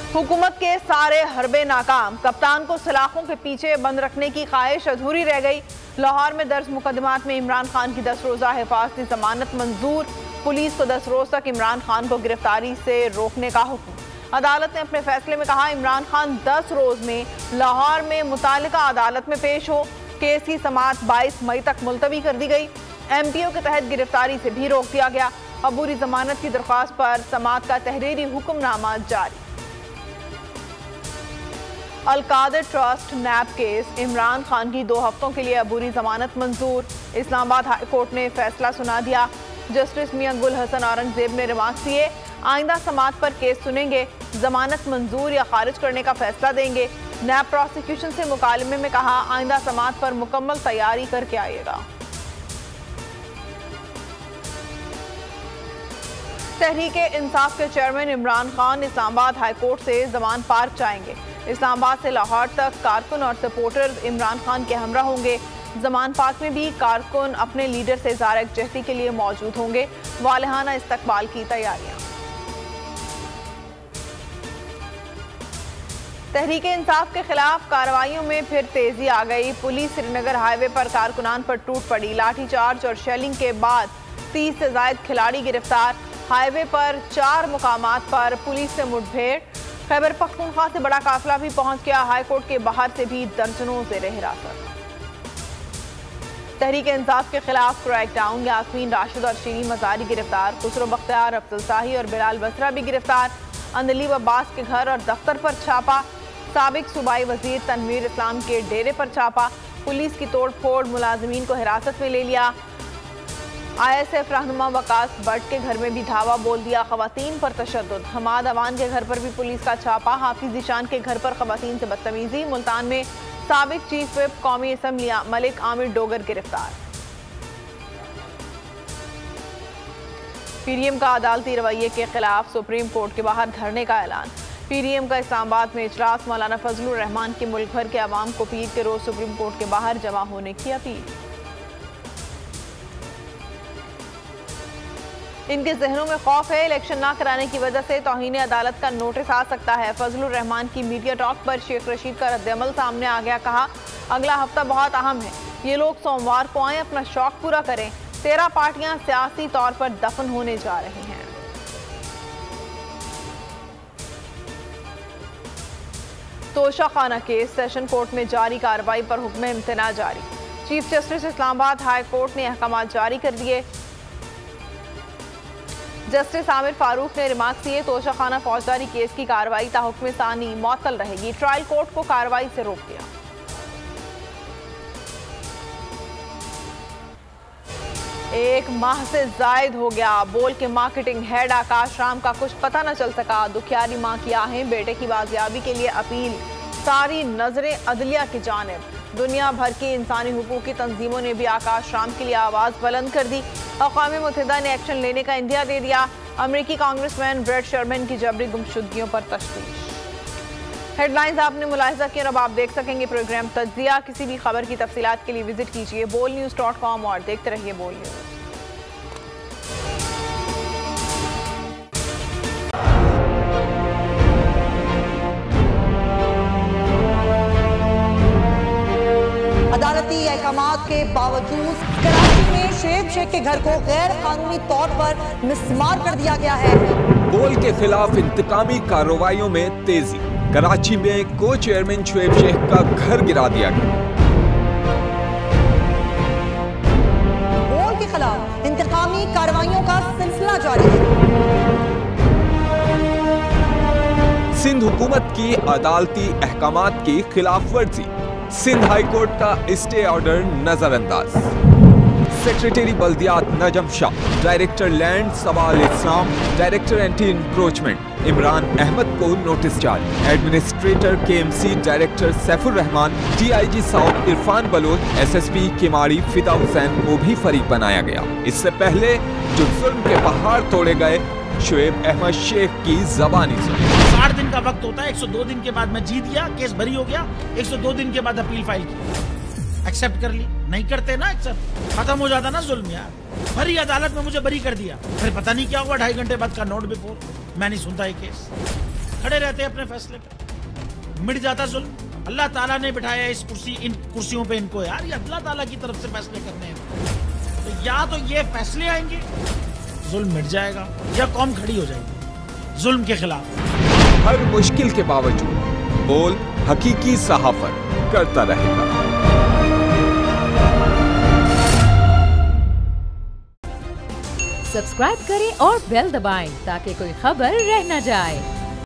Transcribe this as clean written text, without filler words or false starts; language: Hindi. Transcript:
हुकूमत के सारे हरबे नाकाम, कप्तान को सलाखों के पीछे बंद रखने की ख्वाहिश अधूरी रह गई। लाहौर में दर्ज मुकदमात में इमरान खान की 10 रोज़ा हिफाजती जमानत मंजूर। पुलिस को 10 रोज तक इमरान खान को गिरफ्तारी से रोकने का हुक्म। अदालत ने अपने फैसले में कहा, इमरान खान 10 रोज में लाहौर में मुतालिका अदालत में पेश हो। केस की समाअत 22 मई तक मुलतवी कर दी गई। MPO के तहत गिरफ्तारी से भी रोक दिया गया। अबूरी जमानत की दरख्वास्त पर समाअत का तहरीरी हुक्मनामा जारी। अल-कादर ट्रस्ट नैब केस, इमरान खान की 2 हफ्तों के लिए अबूरी जमानत मंजूर। इस्लामाबाद हाई कोर्ट ने फैसला सुना दिया। जस्टिस मियां गुल हसन औरंगजेब ने रिमार्क्स दिए, आइंदा समाअत पर केस सुनेंगे, जमानत मंजूर या खारिज करने का फैसला देंगे। नैब प्रोसिक्यूशन से मुकालमे में कहा, आइंदा समाअत पर मुकम्मल तैयारी करके आइएगा। तहरीके इंसाफ के chairman Imran Khan Islamabad high court से जमान पार्क जाएंगे। इस्लामाबाद से लाहौर तक कारकुन और सपोर्टर्स इमरान खान के हमरा होंगे। जमान पार्क में भी कारकुन अपने लीडर से इज़हार यकजहती के लिए मौजूद होंगे। वालिहाना इस्तकबाल की तैयारियां। तहरीके इंसाफ के खिलाफ कार्रवाइयों में फिर तेजी आ गई। पुलिस श्रीनगर हाईवे पर कारकुनान पर टूट पड़ी। लाठीचार्ज और शेलिंग के बाद 30 से ज्यादा खिलाड़ी गिरफ्तार। हाईवे पर 4 मुकामात पर पुलिस से मुठभेड़। खैबर पख्तूनख्वा से बड़ा काफिला भी पहुंच गया। हाईकोर्ट के बाहर से भी दर्जनों जेर हिरासत। तहरीके इंसाफ के खिलाफ क्रैकडाउन, यास्मीन राशिद और शीरी मजारी गिरफ्तार। खुसरो बख्तियार, अफजल शाही और बिलाल बसरा भी गिरफ्तार। अंदलीब अब्बास के घर और दफ्तर पर छापा। साबिक सूबाई वजीर तनवीर इस्लाम के डेरे पर छापा। पुलिस की तोड़ फोड़, मुलाजिमीन को हिरासत में ले लिया। ISF रहनुमा वकास भट्ट के घर में भी धावा बोल दिया। खवातीन पर तशद्दुद, हमाद अवान के घर पर भी पुलिस का छापा। हाफिज ईशान के घर पर खवातीन से बदतमीजी। मुल्तान में साबिक चीफ विप कौमी असम्बली मलिक आमिर डोगर गिरफ्तार। PDM का अदालती रवैये के खिलाफ सुप्रीम कोर्ट के बाहर धरने का ऐलान। PDM का इस्लामाबाद में इजलास, मौलाना फजलुर रहमान की मुल्क भर के अवाम को पीर के रोज सुप्रीम कोर्ट के बाहर जमा होने की अपील। इनके जहनों में खौफ है, इलेक्शन ना कराने की वजह से तौहीन अदालत का नोटिस आ सकता है। फजलुर रहमान की मीडिया टॉक पर शेख रशीद का रद्दअमल सामने आ गया। कहा, अगला हफ्ता बहुत अहम है, ये लोग सोमवार को आए, अपना शौक पूरा करें। 13 पार्टियां सियासी तौर पर दफन होने जा रही हैं। तोशाखाना केस, सेशन कोर्ट में जारी कार्रवाई पर हुक्म इम्तना जारी। Chief justice Islamabad high court ने अहकाम जारी कर दिए। जस्टिस आमिर फारूक ने रिमार्क्स दिए, तोशाखाना फौजदारी केस की कार्रवाई ताहुक्म सानी मअतल रहेगी। ट्रायल कोर्ट को कार्रवाई से रोक दिया। एक माह से जायद हो गया, बोल के मार्केटिंग हेड आकाश राम का कुछ पता न चल सका। दुखियारी मां की आहें, बेटे की बाजियाबी के लिए अपील। सारी नजरें अदलिया की जानिब। दुनिया भर की इंसानी हुकूक की तंजीमों ने भी आकाश राम के लिए आवाज बुलंद कर दी। अक़वाम मुत्तहिदा ने एक्शन लेने का इंदिया दे दिया। अमरीकी कांग्रेसमैन ब्रेट शर्मन की जबरी गुमशुदगियों पर तशवीश। हेडलाइंस आपने मुलाहिजा किया, अब आप देख सकेंगे प्रोग्राम तज्जिया। किसी भी खबर की तफसीलात के लिए विजिट कीजिए bolnews.com और देखते रहिए बोल न्यूज। अदालती अहकामात के बावजूद कराची में शुएब शेख के घर को गैर कानूनी तौर पर मिसमार कर दिया गया है। बोल के खिलाफ इंतकामी कार्रवाइयों में तेजी। कराची में को चेयरमैन शुएब शेख का घर गिरा दिया गया। बोल के खिलाफ इंतकामी कार्रवाइयों का सिलसिला जारी है। सिंध हुकूमत की अदालती अहकामात की खिलाफ वर्जी। सिंध हाई कोर्ट का स्टे ऑर्डर नजरअंदाज। सेक्रेटरी बल्दियात Najam Shah, director land Sawal Islam, director anti encroachment Imran Ahmed को नोटिस जारी। Administrator KMC director Saifur Rahman, DIG south Irfan Baloch, SSP Keamari Fida Hussain को भी फरीक बनाया गया। इससे पहले जो जुल्म के पहाड़ तोड़े गए, शुएब अहमद शेख की जबानी सुनी। 60 दिन का वक्त होता है, 102 दिन के बाद मैं जीत गया, केस बरी हो गया, 102 दिन के बाद अपील फाइल की, एक्सेप्ट कर ली। नहीं करते ना एक्सेप्ट, खत्म हो जाता ना जुल्म यार। भरी अदालत में मुझे बरी कर दिया, फिर पता नहीं क्या हुआ, 2.5 घंटे बाद का नोट बिफोर। मैं नहीं सुनता ये केस। खड़े रहते अपने फैसले पे, मिट जाता जुल्म। अल्लाह ताला ने बिठाया इन कुर्सियों पे इनको यार, ये अल्लाह ताला की तरफ से फैसले करने हैं। तो या तो ये फैसले आएंगे, जुल्म मिट जाएगा, या कौम खड़ी हो जाएगी जुल्म के खिलाफ। हर मुश्किल के बावजूद बोल हकीकी सहाफत करता रहेगा। सब्सक्राइब करें और बेल दबाएं ताकि कोई खबर रह न जाए।